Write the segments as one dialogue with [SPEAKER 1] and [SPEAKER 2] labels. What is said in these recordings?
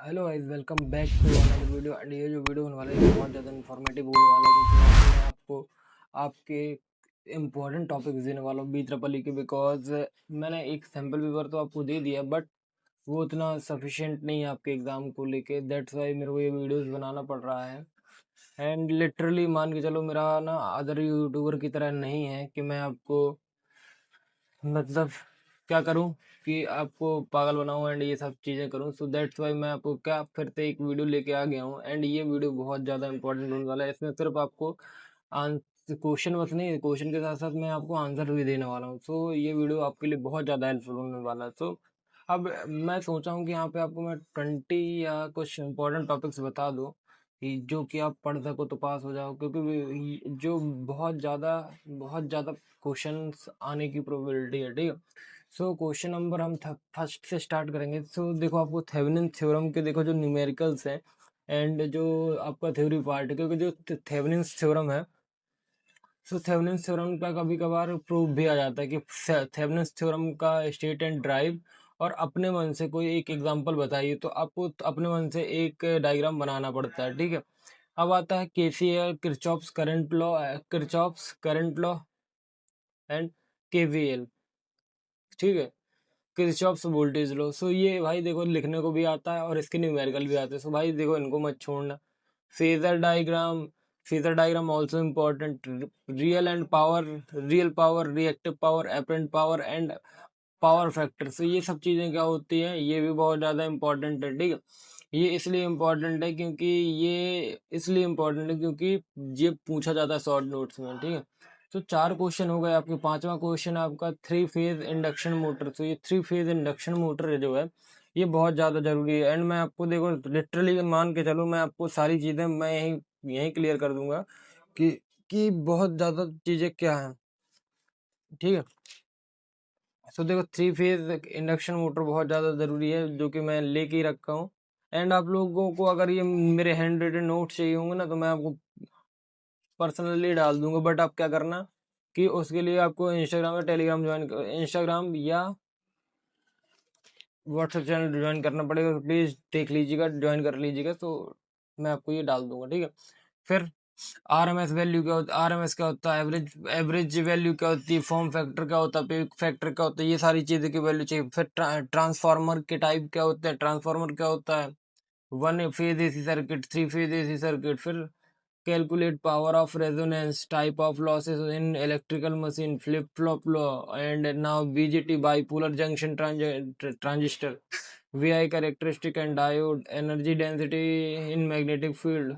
[SPEAKER 1] Hello guys, welcome back to another video. And ये जो video होने वाला है ये बहुत ज़्यादा इन्फॉर्मेटिव होने वाला है, क्योंकि मैं आपको आपके इम्पोर्टेंट टॉपिक्स देने वाला हूँ बी ट्रिपल ई के। बिकॉज मैंने एक सैम्पल पेपर तो आपको दे दिया, बट वो उतना सफिशिएंट नहीं है आपके एग्ज़ाम को लेके। दैट्स वाई मेरे को ये वीडियोस बनाना पड़ रहा है। एंड लिटरली मान के चलो, मेरा ना अदर यूट्यूबर की तरह नहीं है कि मैं आपको मतलब क्या करूं कि आपको पागल बनाऊं एंड ये सब चीज़ें करूं। सो दैट्स वाई मैं आपको क्या फिर से एक वीडियो लेके आ गया हूं। एंड ये वीडियो बहुत ज़्यादा इंपॉर्टेंट होने वाला है। इसमें सिर्फ आपको क्वेश्चन बस नहीं, क्वेश्चन के साथ साथ मैं आपको आंसर भी देने वाला हूँ। सो ये वीडियो आपके लिए बहुत ज़्यादा हेल्पफुल होने वाला है। सो अब मैं सोचा हूँ कि यहाँ पे आपको मैं 20 या कुछ इंपॉर्टेंट टॉपिक्स बता दूँ कि जो कि आप पढ़ सको तो पास हो जाओ, क्योंकि जो बहुत ज़्यादा क्वेश्चंस आने की प्रोबेबिलिटी है। ठीक है, सो क्वेश्चन नंबर हम फर्स्ट से स्टार्ट करेंगे। सो देखो, आपको थेवेनिन थ्योरम के देखो जो न्यूमेरिकल्स हैं एंड जो आपका थ्योरी पार्ट है, क्योंकि जो थेवेनिन थ्योरम है, सो थेवेनिन थ्योरम का कभी कभार प्रूफ भी आ जाता है कि थेवेनिन थ्योरम का स्टेट एंड ड्राइव। और अपने मन से कोई एक एग्जांपल बताइए, तो आपको अपने मन से एक डायग्राम बनाना पड़ता है। ठीक है, अब आता है KCL, Kirchhoff's current law and KVL. ठीक है, किरचॉफ्स वोल्टेज लो। सो ये भाई देखो, लिखने को भी आता है और इसके न्यूमेरिकल भी आते हैं। सो भाई देखो, इनको मत छोड़ना। Phasor diagram, phasor diagram also important. Real power, reactive power, apparent power and power factor. So ये सब चीज़ें क्या होती हैं, ये भी बहुत ज़्यादा इंपॉर्टेंट है। ठीक है, ये इसलिए इम्पोर्टेंट है क्योंकि ये पूछा जाता है शॉर्ट नोट्स में। ठीक है, तो 4 क्वेश्चन हो गए आपके। पांचवा क्वेश्चन आपका थ्री फेज इंडक्शन मोटर। तो ये थ्री फेज इंडक्शन मोटर जो है ये बहुत ज़्यादा ज़रूरी है। एंड मैं आपको देखो लिटरली मान के चलो, मैं आपको सारी चीज़ें मैं यहीं यहीं क्लियर कर दूंगा कि बहुत ज़्यादा चीज़ें क्या हैं। ठीक है, सो देखो, थ्री फेज इंडक्शन मोटर बहुत ज़्यादा ज़रूरी है, जो कि मैं लेके ही रखा हूँ। एंड आप लोगों को अगर ये मेरे हैंड रिटन नोट्स चाहिए होंगे ना, तो मैं आपको पर्सनली डाल दूंगा। बट आप क्या करना कि उसके लिए आपको इंस्टाग्राम या टेलीग्राम इंस्टाग्राम या व्हाट्सएप चैनल ज्वाइन करना पड़ेगा। तो प्लीज़ देख लीजिएगा, ज्वाइन कर लीजिएगा, तो मैं आपको ये डाल दूंगा। ठीक है, फिर आरएमएस वैल्यू क्या होता है, आरएमएस क्या होता है, एवरेज वैल्यू क्या होती है, फॉर्म फैक्टर क्या होता है, पीक फैक्टर क्या होता है, ये सारी चीज़ें की वैल्यू चाहिए। फिर ट्रांसफार्मर के टाइप क्या होते हैं, ट्रांसफार्मर क्या होता है, one phase AC circuit, three phase AC circuit. फिर calculate power of resonance, type of losses in electrical machine, flip-flop law, and now BJT, bipolar junction transistor, VI characteristic and diode, energy density in magnetic field,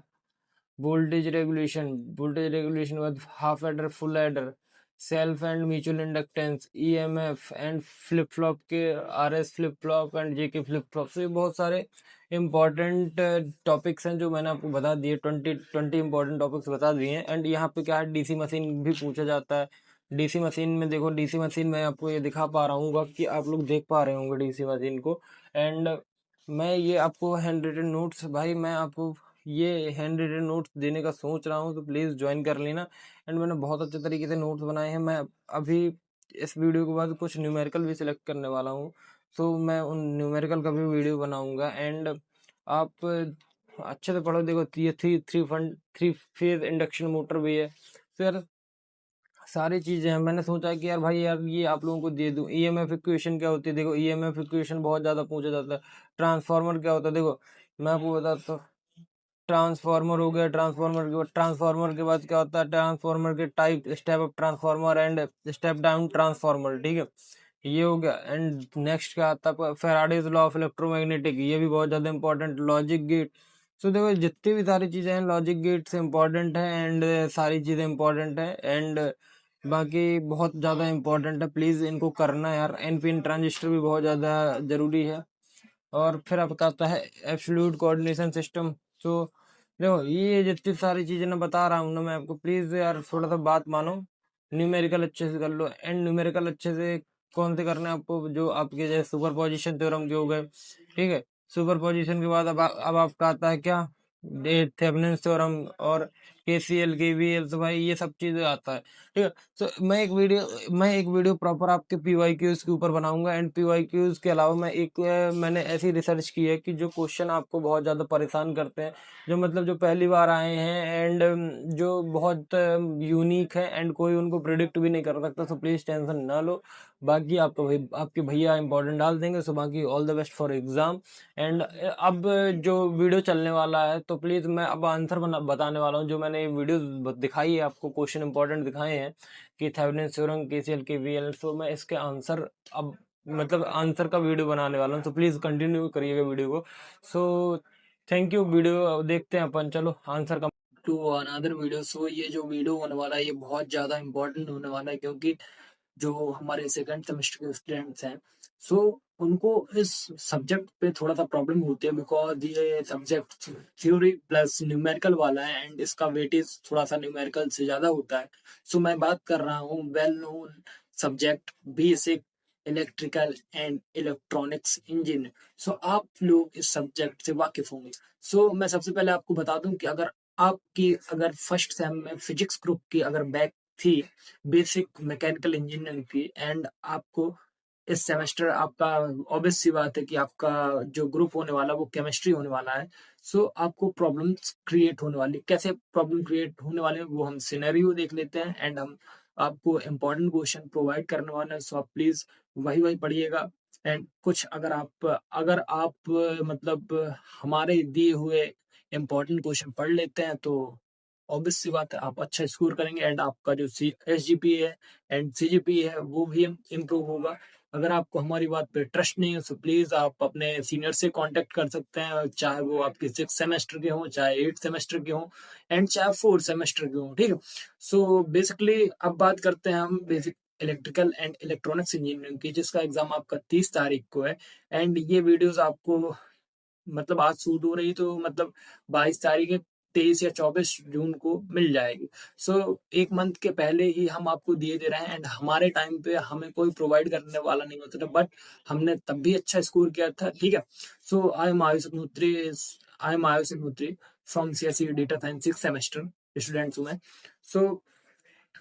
[SPEAKER 1] voltage regulation with half adder, full adder, self and mutual inductance, EMF and flip flop के RS flip flop and JK flip flop. से बहुत सारे important topics हैं जो मैंने आपको बता दिए। 20 इम्पॉर्टेंट टॉपिक्स बता दिए हैं। एंड यहाँ पे क्या है, डीसी मशीन भी पूछा जाता है। डीसी मशीन में देखो, डीसी मशीन मैं आपको ये दिखा पा रहा हूँ कि आप लोग देख पा रहे होंगे डीसी मशीन को। एंड मैं ये आपको हैंड रिटन नोट्स, भाई मैं आपको ये हैंड रिटन नोट्स देने का सोच रहा हूँ, तो प्लीज़ ज्वाइन कर लेना। एंड मैंने बहुत अच्छे तरीके से नोट्स बनाए हैं। मैं अभी इस वीडियो के बाद कुछ न्यूमेरिकल भी सिलेक्ट करने वाला हूँ, तो मैं उन न्यूमेरिकल का भी वीडियो बनाऊंगा। एंड आप अच्छे से पढ़ो। देखो, ये थ्री फेज इंडक्शन मोटर भी है। फिर सारी चीज़ें हैं। मैंने सोचा कि यार भाई, यार ये आप लोगों को दे दूं। ईएमएफ इक्वेशन क्या होती है, देखो ईएमएफ इक्वेशन बहुत ज़्यादा पूछा जाता है। ट्रांसफार्मर क्या होता है, देखो मैं आपको बताता हूँ। ट्रांसफार्मर हो गया, ट्रांसफार्मर के बाद क्या होता है, ट्रांसफार्मर के type, step up transformer and step down transformer. ठीक है, ये हो गया। एंड नेक्स्ट क्या आता है, फैराडेज लॉ ऑफ इलेक्ट्रोमैग्नेटिक, ये भी बहुत ज़्यादा इंपॉर्टेंट। Logic gate. सो देखो, जितनी भी सारी चीज़ें हैं लॉजिक गेट से इम्पॉर्टेंट है। एंड सारी चीज़ें इम्पॉर्टेंट है। एंड बाकी बहुत ज़्यादा इम्पोर्टेंट है, प्लीज़ इनको करना यार। एनपीएन ट्रांजिस्टर भी बहुत ज़्यादा ज़रूरी है। और फिर आपका आता है एब्सोल्यूट कोऑर्डिनेशन सिस्टम। तो देखो, ये जितनी सारी चीज़ें मैं बता रहा हूँ ना मैं आपको, प्लीज़ यार थोड़ा सा बात मानो, न्यूमेरिकल अच्छे से कर लो। एंड न्यूमेरिकल अच्छे से कौन से करने हैं आपको, जो आपके जैसे सुपर पोजिशन थ्योरम के हो गए। ठीक है, सुपर पोजिशन के बाद अब आपका आता है क्या, थेवेनिन थ्योरम और KCL KVL, तो भाई ये सब चीजें आता है, ठीक है। तो मैं एक वीडियो प्रॉपर आपके PYQs के ऊपर बनाऊंगा, एंड PYQs के अलावा मैंने ऐसी रिसर्च की है कि जो क्वेश्चन आपको बहुत ज्यादा परेशान करते हैं, जो मतलब जो पहली बार आए हैं, एंड जो बहुत यूनिक है, एंड कोई उनको प्रिडिक्ट भी नहीं कर सकता, सो प्लीज टेंशन ना लो। बाकी आपके भैया इंपॉर्टेंट डाल देंगे, सो बाकी all the best for exam. And अब जो वीडियो चलने वाला है, तो प्लीज मैं अब आंसर बताने वाला हूँ, जो मैंने वीडियो दिखाई है आपको, क्वेश्चन इंपॉर्टेंट दिखाए हैं कि थेवेनिन थ्योरम, KCL KVL, सो मैं इसके आंसर अब मतलब आंसर का वीडियो बनाने वाला हूँ, तो प्लीज कंटिन्यू करिएगा वीडियो को। सो थैंक यू, वीडियो देखते हैं अपन, चलो आंसर का टू अनदर वीडियो। सो ये जो वीडियो होने वाला है ये बहुत ज्यादा इंपॉर्टेंट होने वाला है, क्योंकि जो हमारे सेकंड सेमेस्टर के स्टूडेंट्स हैं, सो उनको इस सब्जेक्ट पे थोड़ा सा प्रॉब्लम होती है, बिकॉज ये सब्जेक्ट थ्योरी प्लस न्यूमेरिकल वाला है, एंड इसका वेटेज थोड़ा सा न्यूमेरिकल से ज्यादा होता है। सो मैं बात कर रहा हूँ well known subject basic electrical and electronics engineer. So आप लोग इस सब्जेक्ट से वाकिफ होंगे। सो मैं सबसे पहले आपको बता दूं कि अगर फर्स्ट सेम में फिजिक्स ग्रुप की अगर बैक थी, बेसिक मैकेनिकल इंजीनियरिंग की, एंड आपको इस सेमेस्टर आपका ऑब्वियस सी बात है कि आपका जो ग्रुप होने वाला है वो केमिस्ट्री होने वाला है। सो आपको प्रॉब्लम्स क्रिएट होने वाली, कैसे प्रॉब्लम क्रिएट होने वाले हैं वो हम सिनेरियो देख लेते हैं, एंड हम आपको इम्पोर्टेंट क्वेश्चन प्रोवाइड करने वाले हैं। सो आप प्लीज वही वही पढ़िएगा, एंड कुछ अगर आप मतलब हमारे दिए हुए इम्पोर्टेंट क्वेश्चन पढ़ लेते हैं, तो ऑब्वियस सी बात है आप अच्छा स्कोर करेंगे, एंड आपका जो SGPA है एंड CGPA है वो भी इम्प्रूव होगा। अगर आपको हमारी बात पे ट्रस्ट नहीं है, सो प्लीज आप अपने सीनियर से कांटेक्ट कर सकते हैं, चाहे वो आपके 6 सेमेस्टर के हों, चाहे 8 सेमेस्टर के हों, एंड चाहे 4 सेमेस्टर के हों, ठीक है। सो बेसिकली अब बात करते हैं हम basic electrical and electronics engineering की, जिसका एग्जाम आपका 30 तारीख को है। एंड ये वीडियोस आपको मतलब आज शूट हो रही, तो मतलब 22 तारीख, 23 या 24 जून को मिल जाएगी। सो एक मंथ के पहले ही हम आपको दिए दे रहे हैं, एंड हमारे टाइम पे हमें कोई प्रोवाइड करने वाला नहीं होता था, बट हमने तब भी अच्छा स्कोर किया था, ठीक है। So I am Ayush Agnihotri from CSE data science 6 semester students हूँ मैं। सो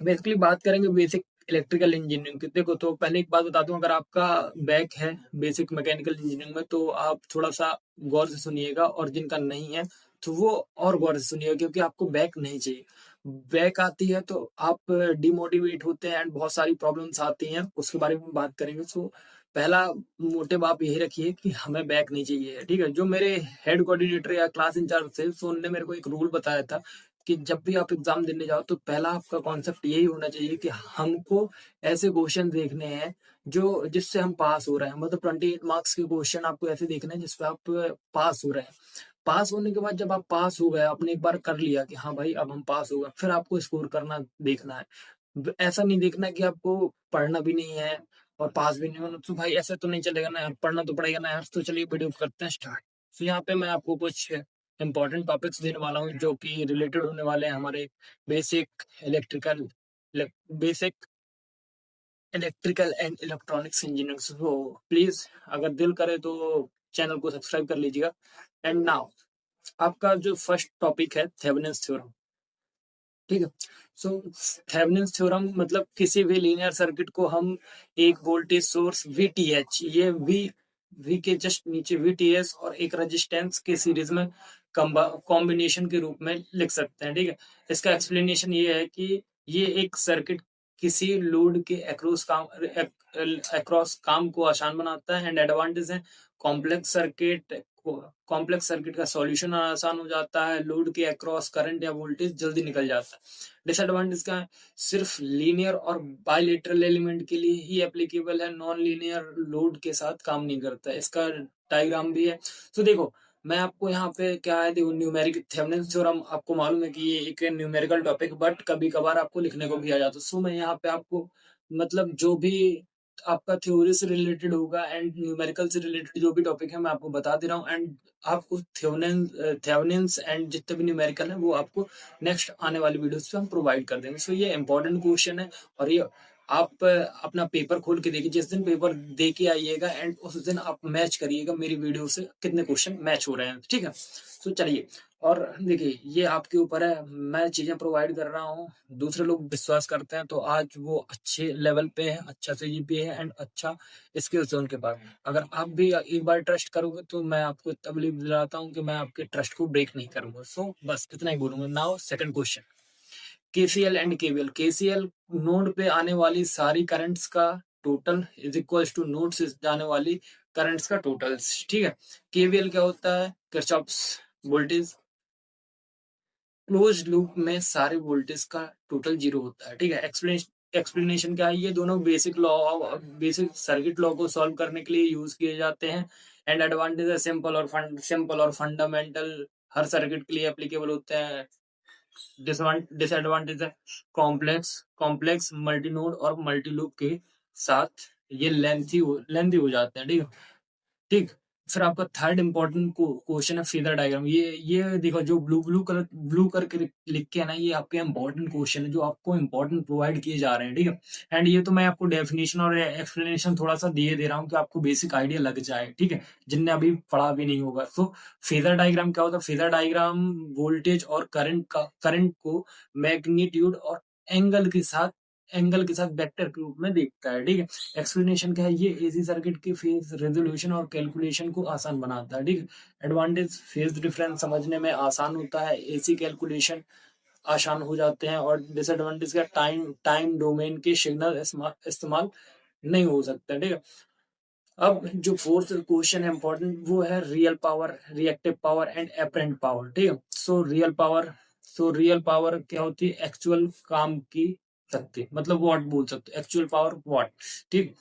[SPEAKER 1] बेसिकली बात करेंगे बेसिक इलेक्ट्रिकल इंजीनियरिंग की। देखो, तो पहले एक बात बता दूं, अगर आपका बैक है बेसिक मैकेनिकल इंजीनियरिंग में, तो आप थोड़ा सा गौर से सुनिएगा, और जिनका नहीं है तो वो और गौर से सुनिएगा, क्योंकि आपको बैक नहीं चाहिए। बैक आती है तो आप डिमोटिवेट होते हैं, एंड बहुत सारी प्रॉब्लम्स आती हैं, उसके बारे में बात करेंगे। सो पहला मोटिव आप यही रखिए कि हमें बैक नहीं चाहिए, ठीक है। जो मेरे हेड कोऑर्डिनेटर या क्लास इंचार्ज थे, सो उनने मेरे को एक रूल बताया था कि जब भी आप एग्जाम देने जाओ, तो पहला आपका कॉन्सेप्ट यही होना चाहिए कि हमको ऐसे क्वेश्चन देखने हैं जो जिससे हम पास हो रहे हैं, मतलब 28 मार्क्स के क्वेश्चन आपको ऐसे देखने हैं जिसपे आप पास हो रहे हैं। पास होने के बाद जब आप पास हो गए, आपने एक बार कर लिया कि हाँ भाई अब हम पास हो गए, फिर आपको स्कोर करना देखना है। ऐसा नहीं देखना कि आपको पढ़ना भी नहीं है और पास भी नहीं होना, तो भाई ऐसे तो नहीं चलेगा ना यार, पढ़ना तो पड़ेगा ना यार। तो चलिए वीडियो करते हैं स्टार्ट। तो यहाँ पे मैं आपको कुछ इंपॉर्टेंट टॉपिक्स देने वाला हूँ, जो कि रिलेटेड होने वाले हैं हमारे basic electrical basic electrical and electronics engineering. तो प्लीज अगर दिल करे तो चैनल को सब्सक्राइब कर लीजिएगा। एंड नाउ आपका जो फर्स्ट टॉपिक है थेवेनिन्स थ्योरम, ठीक है। सो थेवेनिन्स थ्योरम मतलब किसी भी लीनियर सर्किट को हम एक वोल्टेज सोर्स VTH, ये वी के जस्ट नीचे VTS और एक रेजिस्टेंस के सीरीज में कॉम्बिनेशन के रूप में लिख सकते हैं, ठीक है। इसका एक्सप्लेनेशन ये है कि ये एक सर्किट किसी लोड के अक्रॉस काम को आसान बनाता है, एंड एडवांटेज है कॉम्प्लेक्स सर्किट कॉम्प्लेक्स सर्किट का सॉल्यूशन आसान हो जाता है, लोड के अक्रॉस करंट या वोल्टेज जल्दी निकल जाता है। डिसएडवांटेज का है, सिर्फ लीनियर और बाइलेटरल एलिमेंट के लिए ही एप्लीकेबल है, नॉन लीनियर लोड के साथ काम नहीं करता है। इसका डायग्राम भी है। तो देखो, मैं आपको यहाँ पे क्या है, देखो न्यूमेरिकल थेवेनिन्स थ्योरम आपको मालूम है कि ये एक न्यूमेरिकल टॉपिक, बट कभी कभार आपको लिखने को भी आ जाता है। सो मैं यहाँ पे आपको मतलब जो भी आपका थ्योरी से रिलेटेड होगा एंड न्यूमेरिकल से रिलेटेड जो भी टॉपिक है मैं आपको बता दे रहा हूँ, एंड आपको थेवेनिन्स एंड जितने भी न्यूमेरिकल है वो आपको नेक्स्ट आने वाली वीडियोस पे हम प्रोवाइड कर देंगे। सो ये इंपॉर्टेंट क्वेश्चन है, और ये आप अपना पेपर खोल के देखिए, जिस दिन पेपर दे के आइएगा एंड उस दिन आप मैच करिएगा मेरी वीडियो से कितने क्वेश्चन मैच हो रहे हैं, ठीक है। तो चलिए
[SPEAKER 2] और देखिए ये आपके ऊपर है, मैं चीजें प्रोवाइड कर रहा हूँ, दूसरे लोग विश्वास करते हैं तो आज वो अच्छे लेवल पे है, अच्छा सीजीपीए है एंड अच्छा स्किल्स है उनके पास। अगर आप भी एक बार ट्रस्ट करोगे तो मैं आपको इतना बिलीव दिलाता हूँ कि मैं आपके ट्रस्ट को ब्रेक नहीं करूंगा। सो बस इतना ही बोलूंगा। Now second question, KCL and KVL. KCL node पे आने वाली सारी करंट्स का total is equal to node से जाने वाली करंट्स का टोटल, ठीक है। केवीएल क्या होता है, किरचॉफ्स वोल्टेज, क्लोज लूप में सारे वोल्टेज का टोटल जीरो होता है, ठीक है। एक्सप्लेनेशन क्या है, ये दोनों बेसिक सर्किट लॉ को सॉल्व करने के लिए यूज किए जाते हैं। एंड एडवांटेज है सिंपल और फंडामेंटल, हर सर्किट के लिए एप्लीकेबल होते हैं। डिसएडवांटेज है कॉम्प्लेक्स कॉम्प्लेक्स मल्टी नोड और मल्टी लूप के साथ ये लेंथी हो जाते हैं, ठीक है। ठीक। फिर आपका थर्ड इंपॉर्टेंट क्वेश्चन है फेजर डायग्राम। ये देखो, जो ब्लू करके लिख के है ना, ये आपके इंपॉर्टेंट क्वेश्चन है जो आपको इंपॉर्टेंट प्रोवाइड किए जा रहे हैं, ठीक है। एंड ये तो मैं आपको डेफिनेशन और एक्सप्लेनेशन थोड़ा सा दिए दे रहा हूँ कि आपको बेसिक आइडिया लग जाए, ठीक है, जिनने अभी पढ़ा भी नहीं होगा। तो फेजर डायग्राम क्या होता है, फेजर डायग्राम वोल्टेज और करंट को मैग्नीट्यूड और एंगल के साथ वेक्टर के रूप में देखता है, ठीक है। एक्सप्लेनेशन क्या है, ये एसी सर्किट की फेज रेजोल्यूशन और कैलकुलेशन को आसान बनाता है, ठीक है। एडवांटेज, फेज डिफरेंस समझने में आसान होता है, एसी कैलकुलेशन आसान हो जाते हैं। और डिसएडवांटेज का टाइम डोमेन के सिग्नल इस्तेमाल नहीं हो सकते, ठीक है। अब जो फोर्थ क्वेश्चन है इंपॉर्टेंट, वो है real power, reactive power and apparent power, ठीक है। रियल पावर क्या होती है, एक्चुअल काम की शक्ति, मतलब वॉट बोल सकते हैं, एक्चुअल पावर वॉट, ठीक।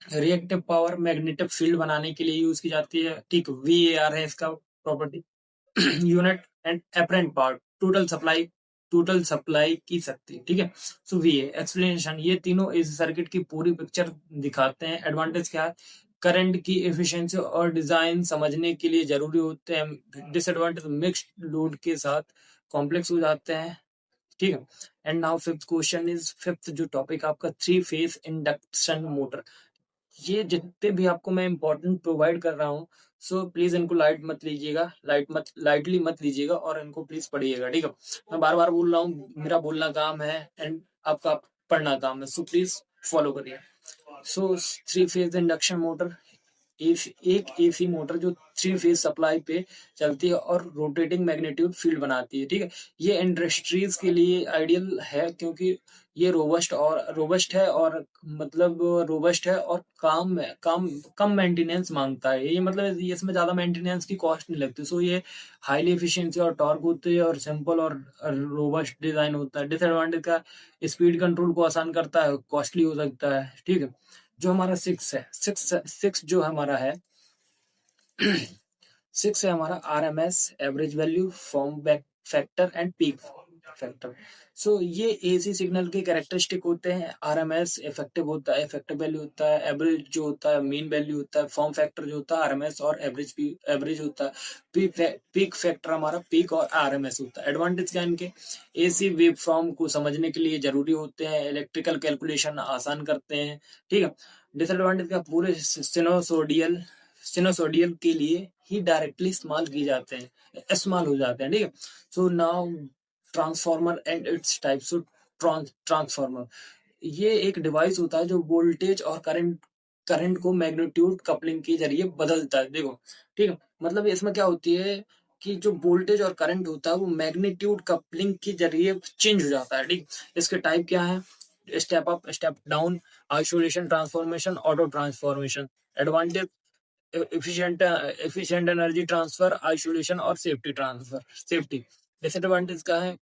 [SPEAKER 2] रिएक्टिव पावर मैग्नेटिक फील्ड बनाने के लिए यूज की जाती है, ठीक। वीएआर है इसका property unit. And apparent power, total supply की शक्ति, ठीक है। सो वी एक्सप्लेनेशन, ये तीनों इस सर्किट की पूरी पिक्चर दिखाते हैं। एडवांटेज क्या है, करंट की एफिशिएंसी और डिजाइन समझने के लिए जरूरी होते हैं। डिसएडवांटेज, मिक्स्ड लोड के साथ कॉम्प्लेक्स हो जाते हैं, ठीक है। एंड नाउ फिफ्थ जो टॉपिक आपका, थ्री फेज इंडक्शन मोटर। ये जितने भी आपको मैं इंपॉर्टेंट प्रोवाइड कर रहा हूँ, सो प्लीज इनको लाइटली मत लीजिएगा और इनको प्लीज पढ़िएगा, ठीक है। मैं बार बार बोल रहा हूँ, मेरा बोलना काम है एंड आपका पढ़ना काम है, सो प्लीज फॉलो करिए। So three phase induction motor, एक एसी मोटर जो थ्री फेज सप्लाई पे चलती है और रोटेटिंग मैग्नेट्यूड फील्ड बनाती है, ठीक है। ये इंडस्ट्रीज के लिए आइडियल है क्योंकि ये रोबस्ट है और मतलब रोबस्ट है और कम मेंटेनेंस मांगता है। ये मतलब ये इसमें ज्यादा मेंटेनेंस की कॉस्ट नहीं लगती। सो ये हाईली एफिशिएंसी और टॉर्क होती है और सिंपल और रोबस्ट डिजाइन होता है। डिसएडवांटेज का, स्पीड कंट्रोल को आसान करता है, कॉस्टली हो सकता है, ठीक है। जो हमारा सिक्स जो हमारा है सिक्स है हमारा RMS average value, form factor and peak factor. So ये एसी सिग्नल के कैरेक्टरिस्टिक होते हैं। आरएमएस इफेक्टिव वैल्यू होता है, एवरेज जो होता है मीन वैल्यू होता है, फॉर्म फैक्टर जो होता है आरएमएस और एवरेज होता है, पीक फैक्टर हमारा पीक और आरएमएस होता है। एडवांटेज क्या है इनके, एसी वेव फॉर्म को समझने के लिए जरूरी होते हैं, इलेक्ट्रिकल कैलकुलेशन आसान करते हैं, ठीक है। डिसएडवांटेज का, पूरे सिनोसोडियल के लिए ही डायरेक्टली इस्तेमाल हो जाते हैं, ठीक है। So now transformer and it's type. So transformer, ये एक डिवाइस होता है जो वोल्टेज और करंट को मैग्नीट्यूड कपलिंग के जरिए बदलता है, देखो, ठीक है। मतलब इसमें क्या होती है कि जो वोल्टेज और करंट होता है वो मैग्नीट्यूड कपलिंग के जरिए चेंज हो जाता है, ठीक। इसके टाइप क्या है, step up, step down, isolation transformation, auto transformation. Advantage, efficient energy transfer, isolation और सेफ्टी। डिसएडवांटेज का है,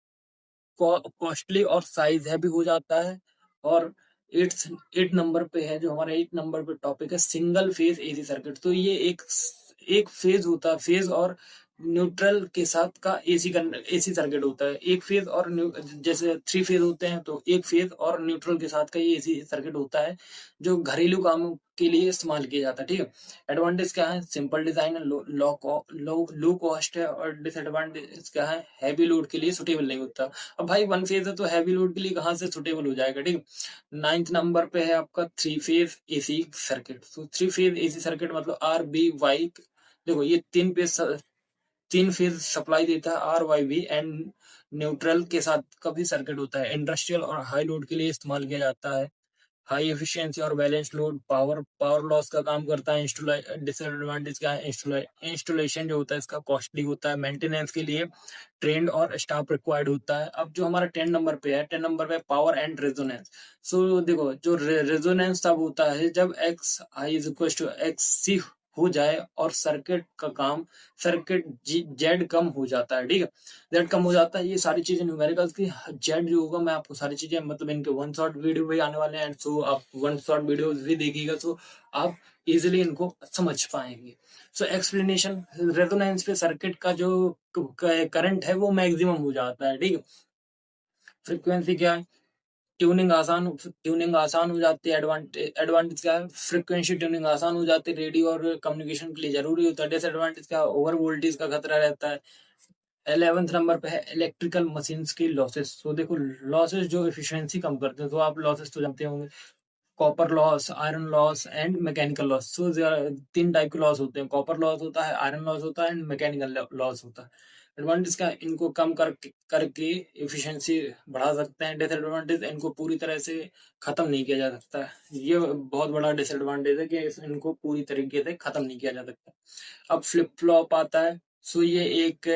[SPEAKER 2] कॉस्टली और साइज हैवी हो जाता है। और एट एट नंबर पे है, जो हमारा 8 नंबर पे टॉपिक है, सिंगल फेज एसी सर्किट। तो ये एक फेज होता है, फेज और न्यूट्रल के साथ का एसी सर्किट होता है। एक फेज और जैसे थ्री फेज होते हैं तो एक फेज और न्यूट्रल के साथ का ये एसी सर्किट होता है जो घरेलू कामों के लिए इस्तेमाल किया जाता है, ठीक है। एडवांटेज क्या है, सिंपल डिजाइन है, लो कॉस्ट है। और डिसएडवांटेज क्या है, हैवी लोड के लिए सुटेबल नहीं होता। अब भाई वन फेज है तो हैवी लोड के लिए कहाँ से सुटेबल हो जाएगा, ठीक है। 9th नंबर पे है आपका थ्री फेज एसी सर्किट। तो थ्री फेज एसी सर्किट मतलब RBY, देखो ये 3 फेज सप्लाई देता है RYB एंड न्यूट्रल के साथ का भी सर्किट होता है। इंडस्ट्रियल और हाई लोड के लिए इस्तेमाल किया जाता है। हाई एफिशिएंसी और बैलेंस लोड पावर लॉस का काम करता है। डिसएडवांटेज क्या है? इंस्टॉलेशन जो होता है इसका कॉस्टली होता है। मेंटेनेंस के लिए ट्रेंड और स्टाफ रिक्वायर्ड होता है। अब जो हमारा 10 नंबर पे है, 10 नंबर पे पावर एंड रेजोनेंस। सो देखो, जो रेजोनेंस तब होता है जब X I is equal to X C हो जाए और सर्किट का काम, सर्किट जेड कम हो जाता है। ठीक है, जेड कम हो जाता है। ये सारी चीजें न्यूमेरिकल्स की। जेड जो होगा, मैं आपको सारी चीजें मतलब इनके वन शॉट वीडियो भी आने वाले हैं, सो आप वन शॉट वीडियो भी देखिएगा, सो आप इजिली इनको समझ पाएंगे। सो एक्सप्लेनेशन, रेजोनेंस पे सर्किट का जो करंट है वो मैक्सिमम हो जाता है। ठीक है, फ्रीक्वेंसी क्या है? ट्यूनिंग आसान हो जाती है। एडवांटेज क्या है? फ्रीक्वेंसी ट्यूनिंग आसान हो जाती है, रेडियो और कम्युनिकेशन के लिए जरूरी होता है। डिसएडवांटेज क्या है? ओवर वोल्टेज का खतरा रहता है। 11th नंबर पे है इलेक्ट्रिकल मशीन्स की लॉसेस। तो देखो, लॉसेस जो एफिशिएंसी कम करते हैं, तो आप लॉसेस तो जानते होंगे, copper loss, iron loss and mechanical loss. So 3 type के लॉस होते हैं, कॉपर लॉस होता है, आयरन लॉस होता है एंड मैकेनिकल लॉस होता है। एडवांटेज का, इनको कम करके एफिशिएंसी बढ़ा सकते हैं। डिसएडवांटेज, इनको पूरी तरह से खत्म नहीं किया जा सकता। ये बहुत बड़ा डिसएडवांटेज है कि इनको पूरी तरीके से खत्म नहीं किया जा सकता। अब फ्लिप फ्लॉप आता है। सो ये एक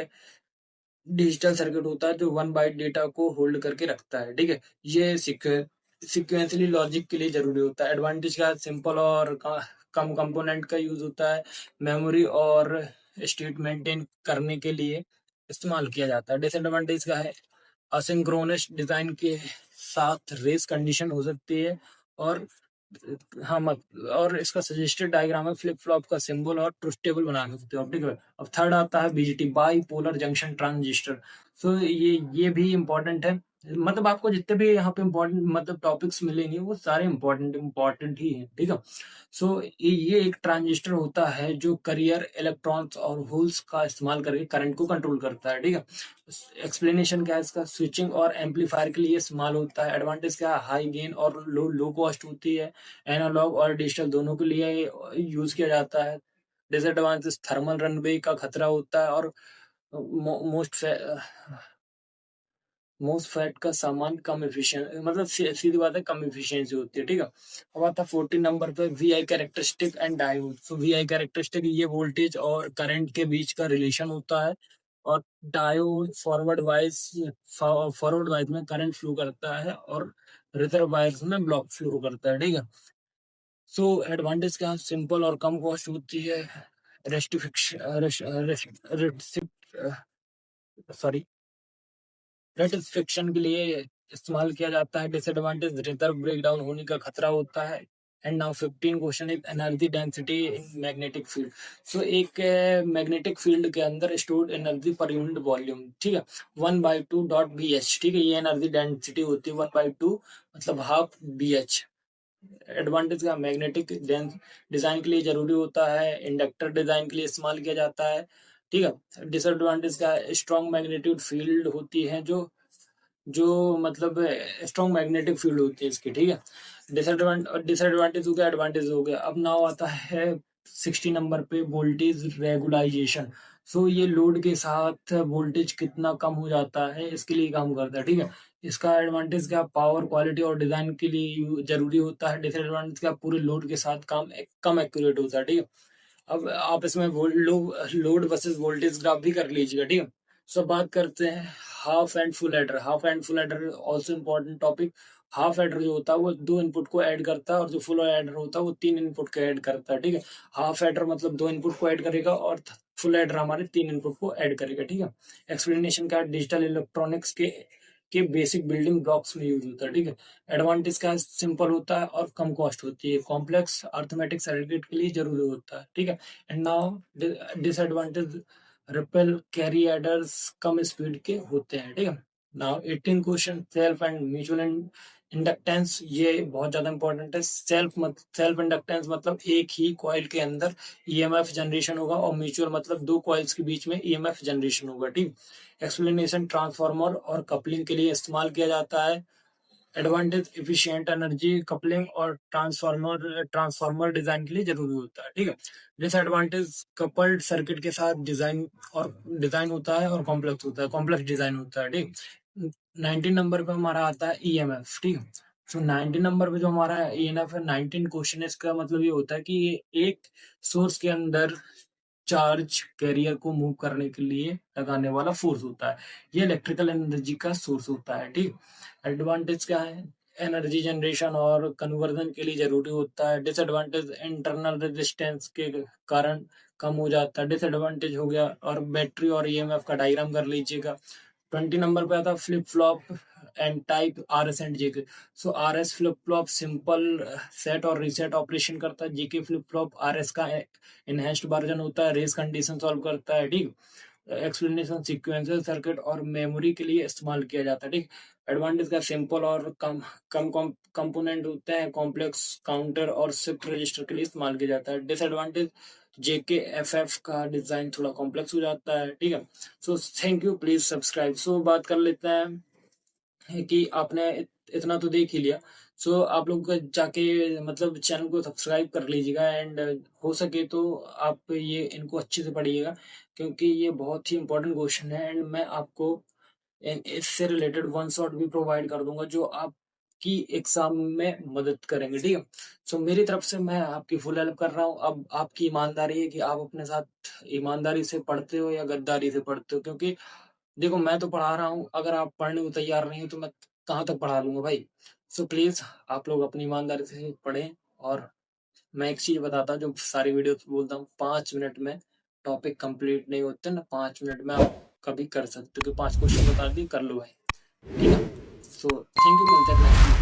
[SPEAKER 2] डिजिटल सर्किट होता है जो 1 बाइट डेटा को होल्ड करके रखता है। ठीक है, ये सिक्वेंसली लॉजिक के लिए जरूरी होता है। एडवांटेज का, सिंपल और कम कंपोनेंट का यूज होता है। मेमोरी और स्टेट मेंटेन करने के लिए इस्तेमाल किया जाता है। डिसएडवांटेज का है, असिंक्रोनस डिजाइन के साथ रेस कंडीशन हो सकती है। और हाँ मत और इसका सजेस्टेड डायग्राम है फ्लिप फ्लॉप का सिंबल और ट्रुथ टेबल बना सकते हो आप। ठीक है, अब थर्ड आता है BJT, bipolar junction transistor. So ये भी इम्पोर्टेंट है। मतलब आपको जितने भी यहाँ पे इम्पोर्टेंट मतलब टॉपिक्स मिलेंगे वो सारे इम्पोर्टेंट ही हैं। ठीक है, सो ये एक ट्रांजिस्टर होता है जो कैरियर इलेक्ट्रॉन्स और होल्स का इस्तेमाल करके करंट को कंट्रोल करता है। ठीक है, एक्सप्लेनेशन क्या है इसका? स्विचिंग और एम्पलीफायर के लिए इस्तेमाल होता है। एडवांटेज क्या है? हाई गेन और लो कॉस्ट होती है। एनालॉग और डिजिटल दोनों के लिए यूज किया जाता है। डिसएडवांटेज, थर्मल रनवे का खतरा होता है और मोस्ट मोस्ट फैट का सामान कम एफिशिएंट, मतलब सीधी बात है, कम एफिशिएंसी होती है। ठीक है, अब आता है 14 नंबर पे V I characteristic and diode. So V I characteristic, ये वोल्टेज और करंट के बीच का रिलेशन होता है। और डायोड फॉरवर्ड वाइज में करंट फ्लो करता है और रिजर्व वाइज में ब्लॉक फ्लो करता है। ठीक है, सो एडवांटेज क्या? सिंपल और कम कॉस्ट होती है। रेस्टिफिक्शन सॉरी रेटिफिकेशन के लिए इस्तेमाल किया जाता है। डिसएडवांटेज, रिजर्व ब्रेकडाउन होने का खतरा होता है। And now 15 question is energy density in magnetic field. So एक मैग्नेटिक फील्ड के अंदर stored energy per unit volume. ठीक है, 1/2 .bh। ठीक है, ये एनर्जी डेंसिटी होती है 1/2, मतलब हाफ BH। एडवांटेज का, मैग्नेटिक डिजाइन के लिए जरूरी होता है। इंडक्टर डिजाइन के लिए इस्तेमाल किया जाता है। ठीक है, डिसएडवांटेज का, स्ट्रॉन्ग मैग्नेटिक फील्ड होती है जो जो मतलब स्ट्रॉन्ग मैग्नेटिक फील्ड होती है इसकी। ठीक है, डिसएडवांटेज हो गया, एडवांटेज हो गया। अब नाउ आता है 60 नंबर पे वोल्टेज रेगुलाइजेशन। सो ये लोड के साथ वोल्टेज कितना कम हो जाता है इसके लिए काम करता है। ठीक है, इसका एडवांटेज क्या? पावर क्वालिटी और डिजाइन के लिए जरूरी होता है। डिसएडवांटेज क्या? पूरे लोड के साथ काम कम एक्यूरेट होता है। ठीक है, अब आप इसमें लोड वर्सेस वोल्टेज ग्राफ भी कर लीजिएगा। ठीक है, सो बात करते हैं half and full adder. Half and full adder also important topic. Half adder जो होता है वो 2 इनपुट को ऐड करता है और जो फुल एडर होता है वो 3 इनपुट को ऐड करता है। ठीक है, हाफ एडर मतलब 2 इनपुट को ऐड करेगा और फुल एडर हमारे 3 इनपुट को ऐड करेगा। ठीक है, एक्सप्लेनेशन का, डिजिटल इलेक्ट्रॉनिक्स के बेसिक बिल्डिंग ब्लॉक्स में यूज होता है। ठीक है, एडवांटेज का, सिंपल होता है और कम कॉस्ट होती है। कॉम्प्लेक्स अर्थमेटिक सर्किट के लिए जरूरी होता है। ठीक है, and now disadvantage, repel carry aiders come speed के होते हैं। ठीक है, now 18 question, self and mutual inductance. ये बहुत ज्यादा इंपॉर्टेंट है। सेल्फ इंडक्टेंस मतलब एक ही कॉइल के अंदर ईएमएफ जनरेशन होगा और म्यूचुअल मतलब 2 कॉइल्स के बीच में ईएमएफ जनरेशन होगा। ठीक, एक्सप्लेनेशन, ट्रांसफार्मर और कपलिंग के लिए इस्तेमाल किया जाता है। एडवांटेज एफिशिएंट एनर्जी कपलिंग और ट्रांसफार्मर डिजाइन के लिए जरूरी होता है, ठीक है। डिसएडवांटेज कपल्ड सर्किट के साथ डिजाइन होता है और कॉम्प्लेक्स डिजाइन होता है, ठीक। 19 नंबर पे हमारा आता है ईएमएफ, ठीक है। सो 19 नंबर पे जो हमारा ईएमएफ है, 19 क्वेश्चन है, इसका मतलब ये होता है कि ये एक सोर्स के अंदर चार्ज कैरियर को मूव करने के लिए लगाने वाला फोर्स होता है। ये इलेक्ट्रिकल एनर्जी का सोर्स होता है, ठीक। एडवांटेज क्या है, एनर्जी जनरेशन और कन्वर्जन के लिए जरूरी होता है। डिसएडवांटेज इंटरनल रेजिस्टेंस के कारण कम हो जाता है, डिसएडवांटेज हो गया। और बैटरी और ईएमएफ का डायग्राम कर लीजिएगा। 20 नंबर पे आता है flip flop and type RS and JK. So RS flip flop simple set और रीसेट ऑपरेशन करता है। जेके फ्लिप फ्लॉप आरएस का एनहेंस्ड वर्जन होता है, रेस कंडीशन सॉल्व करता है, ठीक। एक्सप्लेनेशन सीक्वेंशियल सर्किट और मेमोरी के लिए इस्तेमाल किया जाता है, ठीक। एडवांटेज का सिंपल और कम कंपोनेंट होते हैं, कॉम्प्लेक्स काउंटर और शिफ्ट रजिस्टर के लिए इस्तेमाल किया जाता है। डिसएडवांटेज जेके एफ का डिजाइन थोड़ा कॉम्प्लेक्स हो जाता है, ठीक है। So thank you, please subscribe. So बात कर लेते हैं कि आपने इतना तो देख ही लिया। सो आप लोग जाके मतलब चैनल को सब्सक्राइब कर लीजिएगा एंड हो सके तो आप ये इनको अच्छे से पढ़िएगा, क्योंकि ये बहुत ही इंपॉर्टेंट क्वेश्चन है। एंड मैं आपको इससे रिलेटेड वन शॉट भी प्रोवाइड कर दूंगा जो आपकी एग्जाम में मदद करेंगे, ठीक है। सो मेरी तरफ से मैं आपकी फुल हेल्प कर रहा हूँ। अब आपकी ईमानदारी है कि आप अपने साथ ईमानदारी से पढ़ते हो या गद्दारी से पढ़ते हो, क्योंकि देखो मैं तो पढ़ा रहा हूँ, अगर आप पढ़ने को तैयार नहीं हो तो मैं कहाँ तक पढ़ा लूंगा भाई। सो प्लीज आप लोग अपनी ईमानदारी से पढ़ें। और मैं एक चीज बताता हूँ, जो सारी वीडियो बोलता हूँ, 5 मिनट में टॉपिक कंप्लीट नहीं होते ना, 5 मिनट में आप कभी कर सकते हो कि 5 क्वेश्चन बता दिए कर लो भाई, ठीक है। सो थैंक यू, मिलते हैं नेक्स्ट